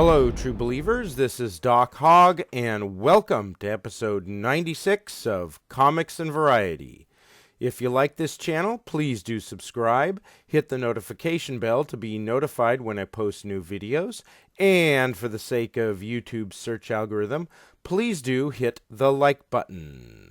Hello, true believers. This is Doc Hogg, and welcome to episode 96 of Comics and Variety. If you like this channel, please do subscribe, hit the notification bell to be notified when I post new videos, and for the sake of YouTube's search algorithm, please do hit the like button.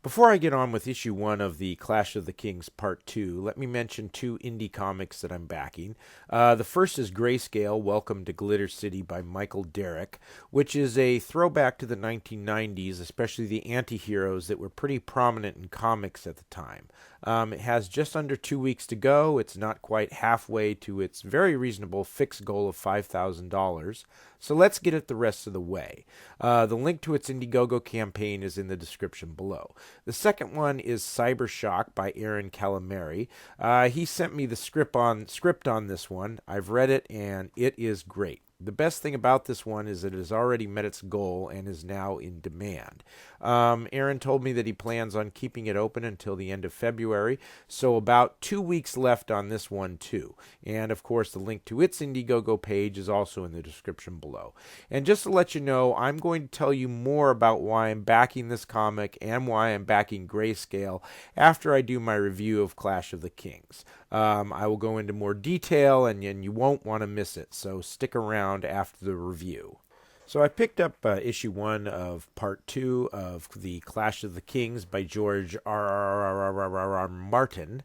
Before I get on with issue 1 of the Clash of the Kings Part 2, let me mention 2 indie comics that I'm backing. The first is Grayscale, Welcome to Glitter City by Michael Derrick, which is a throwback to the 1990s, especially the anti-heroes that were pretty prominent in comics at the time. It has just under 2 weeks to go. It's not quite halfway to its very reasonable fixed goal of $5,000. So let's get it the rest of the way. The link to its Indiegogo campaign is in the description below. The second one is Cybershock by Aaron Calamari. He sent me the script on this one. I've read it, and it is great. The best thing about this one is that it has already met its goal and is now in demand. Aaron told me that he plans on keeping it open until the end of February, so about 2 weeks left on this one too. And of course, the link to its Indiegogo page is also in the description below. And just to let you know, I'm going to tell you more about why I'm backing this comic and why I'm backing Grayscale after I do my review of Clash of the Kings. I will go into more detail, and you won't want to miss it, so stick around after the review. So I picked up issue 1 of part 2 of the Clash of the Kings by George R.R.R. Martin,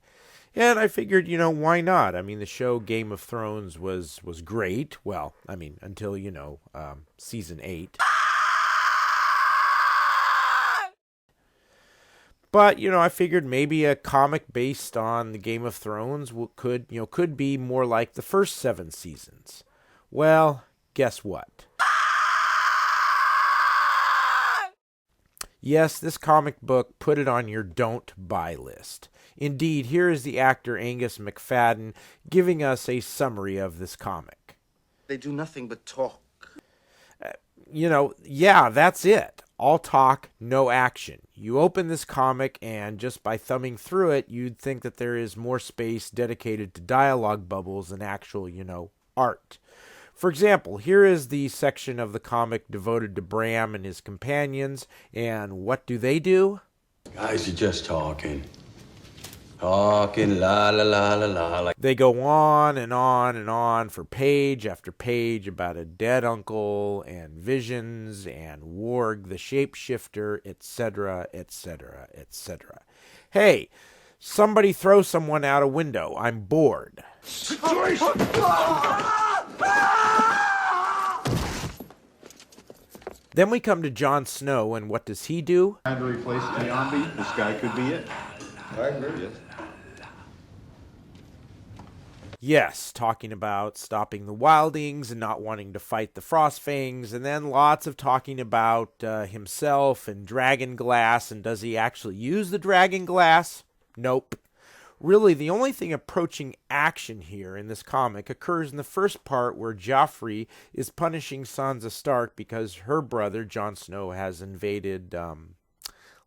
and I figured, why not? I mean, the show Game of Thrones was great. Well, I mean, until, season 8. But, I figured maybe a comic based on the Game of Thrones could be more like the first 7 seasons. Well, guess what? Yes, this comic book put it on your don't buy list. Indeed, here is the actor Angus McFadden giving us a summary of this comic. They do nothing but talk. Yeah, that's it. All talk, no action. You open this comic, and just by thumbing through it, you'd think that there is more space dedicated to dialogue bubbles than actual, art. For example, here is the section of the comic devoted to Bram and his companions, and what do? Guys are just talking. Talking, la la la la la. Like they go on and on and on for page after page about a dead uncle and visions and Warg the shapeshifter, etc., etc., etc. Hey, somebody throw someone out a window. I'm bored. Then we come to Jon Snow, and what does he do? Time to replace Giambi. This guy could be it. I agree. Yes. Yes, talking about stopping the Wildings and not wanting to fight the Frostfangs, and then lots of talking about himself and Dragon Glass, and does he actually use the Dragon Glass? Nope. Really, the only thing approaching action here in this comic occurs in the first part where Joffrey is punishing Sansa Stark because her brother, Jon Snow, has invaded...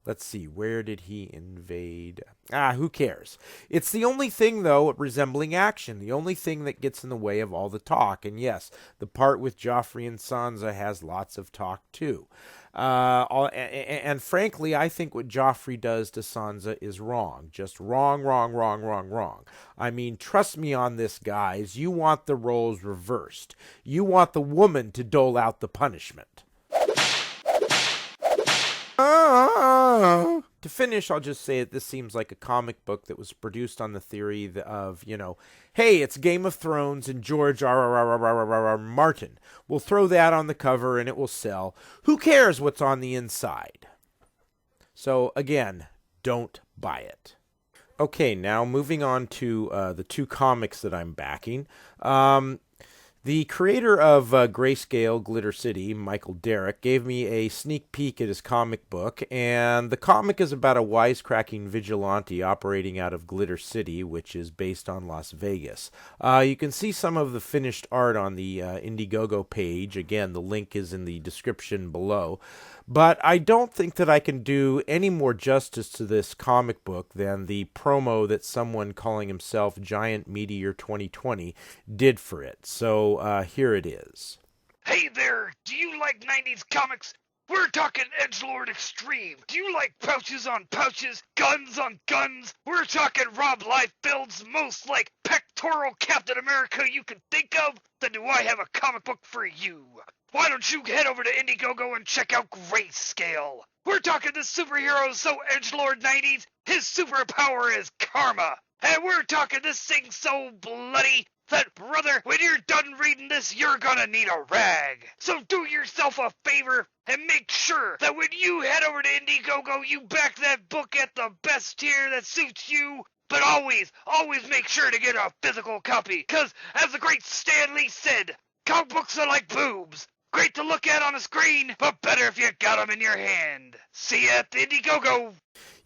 Let's see, where did he invade? Who cares? It's the only thing, though, resembling action. The only thing that gets in the way of all the talk. And yes, the part with Joffrey and Sansa has lots of talk, too. And frankly, I think what Joffrey does to Sansa is wrong. Just wrong. I mean, trust me on this, guys. You want the roles reversed. You want the woman to dole out the punishment. To finish, I'll just say that this seems like a comic book that was produced on the theory of, hey, it's Game of Thrones and George R.R.R. Martin. We'll throw that on the cover and it will sell. Who cares what's on the inside? So, again, don't buy it. Okay, now moving on to the 2 comics that I'm backing. The creator of Grayscale Glitter City, Michael Derrick, gave me a sneak peek at his comic book, and the comic is about a wisecracking vigilante operating out of Glitter City, which is based on Las Vegas. You can see some of the finished art on the Indiegogo page. Again, the link is in the description below. But I don't think that I can do any more justice to this comic book than the promo that someone calling himself Giant Meteor 2020 did for it. So here it is. Hey there, do you like 90s comics? We're talking Edgelord Extreme. Do you like pouches on pouches, guns on guns? We're talking Rob Liefeld's most like pectoral Captain America you can think of? Then do I have a comic book for you? Why don't you head over to Indiegogo and check out Grayscale? We're talking the superhero so Edgelord 90s, his superpower is karma. And we're talking this thing so bloody that, brother, when you're done reading this, you're gonna need a rag. So do yourself a favor and make sure that when you head over to Indiegogo, you back that book at the best tier that suits you. But always make sure to get a physical copy, because as the great Stan Lee said, comic books are like boobs. Great to look at on a screen, but better if you got them in your hand. See ya at the Indiegogo.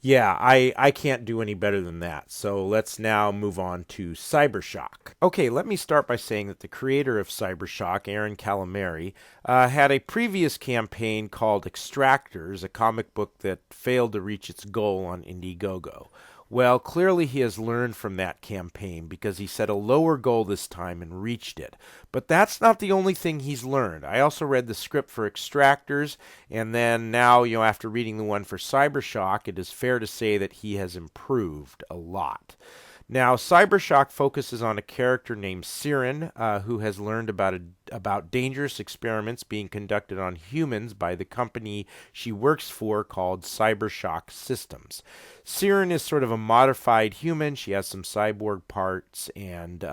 Yeah, I can't do any better than that, so let's now move on to Cybershock. Okay, let me start by saying that the creator of Cybershock, Aaron Calamari, had a previous campaign called Extractors, a comic book that failed to reach its goal on Indiegogo. Well, clearly he has learned from that campaign because he set a lower goal this time and reached it. But that's not the only thing he's learned. I also read the script for Extractors, and then now, after reading the one for Cybershock, it is fair to say that he has improved a lot. Now, Cybershock focuses on a character named Siren, who has learned about dangerous experiments being conducted on humans by the company she works for called Cybershock Systems. Siren is sort of a modified human. She has some cyborg parts, and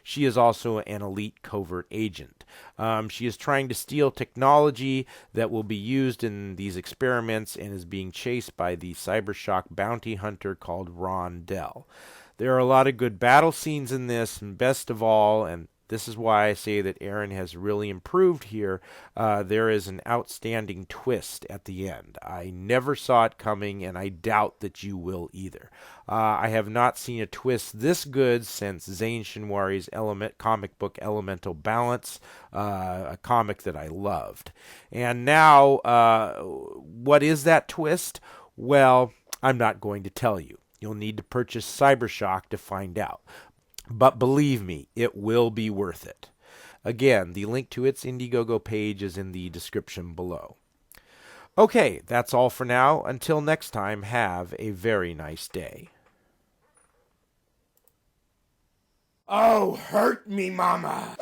she is also an elite covert agent. She is trying to steal technology that will be used in these experiments and is being chased by the Cybershock bounty hunter called Ron Dell. There are a lot of good battle scenes in this, and best of all, and this is why I say that Aaron has really improved here, there is an outstanding twist at the end. I never saw it coming, and I doubt that you will either. I have not seen a twist this good since Zane Shinwari's comic book Elemental Balance, a comic that I loved. And now, what is that twist? Well, I'm not going to tell you. You'll need to purchase Cybershock to find out. But believe me, it will be worth it. Again, the link to its Indiegogo page is in the description below. Okay, that's all for now. Until next time, have a very nice day. Oh, hurt me, mama!